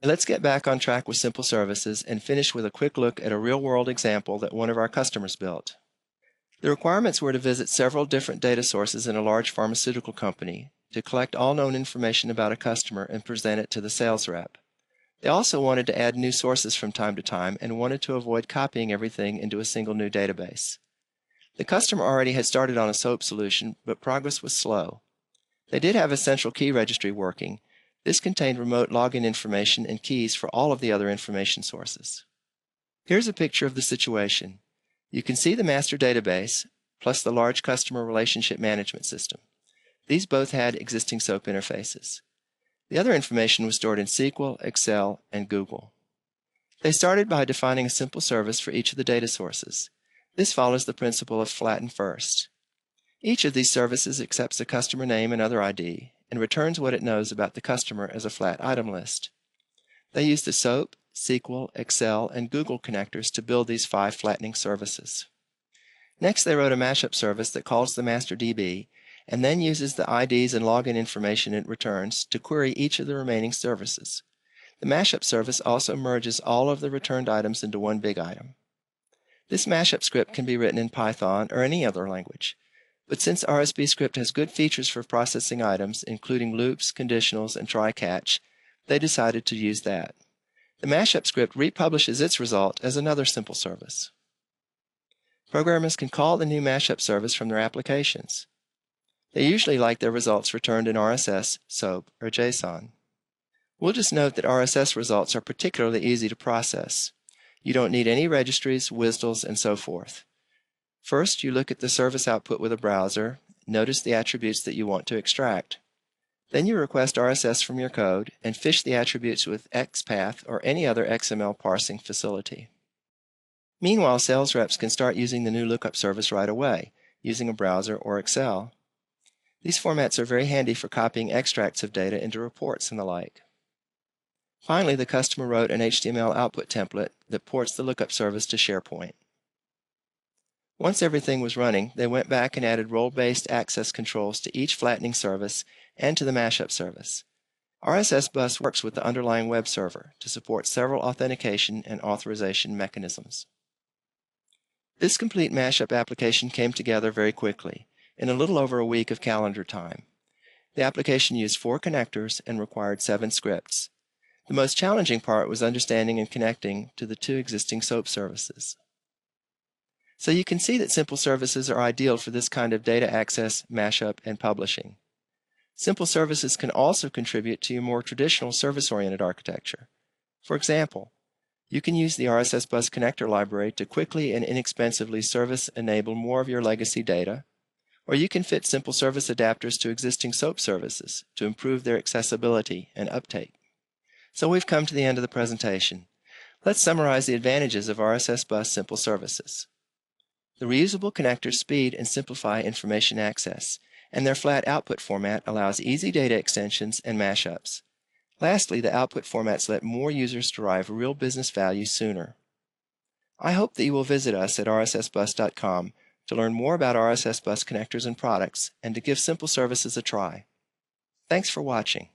Let's get back on track with Simple Services and finish with a quick look at a real-world example that one of our customers built. The requirements were to visit several different data sources in a large pharmaceutical company to collect all known information about a customer and present it to the sales rep. They also wanted to add new sources from time to time and wanted to avoid copying everything into a single new database. The customer already had started on a SOAP solution, but progress was slow. They did have a central key registry working. This contained remote login information and keys for all of the other information sources. Here's a picture of the situation. You can see the master database, plus the large customer relationship management system. These both had existing SOAP interfaces. The other information was stored in SQL, Excel, and Google. They started by defining a simple service for each of the data sources. This follows the principle of flatten first. Each of these services accepts a customer name and other ID and returns what it knows about the customer as a flat item list. They used the SOAP, SQL, Excel, and Google connectors to build these 5 flattening services. Next, they wrote a mashup service that calls the master DB and then uses the IDs and login information it returns to query each of the remaining services. The mashup service also merges all of the returned items into one big item. This mashup script can be written in Python or any other language, but since RSBScript has good features for processing items, including loops, conditionals, and try-catch, they decided to use that. The mashup script republishes its result as another simple service. Programmers can call the new mashup service from their applications. They usually like their results returned in RSS, SOAP, or JSON. We'll just note that RSS results are particularly easy to process. You don't need any registries, WSDLs, and so forth. First, you look at the service output with a browser, notice the attributes that you want to extract. Then you request RSS from your code and fish the attributes with XPath or any other XML parsing facility. Meanwhile, sales reps can start using the new lookup service right away, using a browser or Excel. These formats are very handy for copying extracts of data into reports and the like. Finally, the customer wrote an HTML output template that ports the lookup service to SharePoint. Once everything was running, they went back and added role-based access controls to each flattening service and to the mashup service. RSSBus works with the underlying web server to support several authentication and authorization mechanisms. This complete mashup application came together very quickly, in a little over a week of calendar time. The application used 4 connectors and required 7 scripts. The most challenging part was understanding and connecting to the 2 existing SOAP services. So you can see that simple services are ideal for this kind of data access, mashup, and publishing. Simple services can also contribute to your more traditional service-oriented architecture. For example, you can use the RSSBus connector library to quickly and inexpensively service-enable more of your legacy data, or you can fit simple service adapters to existing SOAP services to improve their accessibility and uptake. So we've come to the end of the presentation. Let's summarize the advantages of RSSBus Simple Services. The reusable connectors speed and simplify information access, and their flat output format allows easy data extensions and mashups. Lastly, the output formats let more users derive real business value sooner. I hope that you will visit us at rssbus.com to learn more about RSSBus connectors and products and to give simple services a try. Thanks for watching.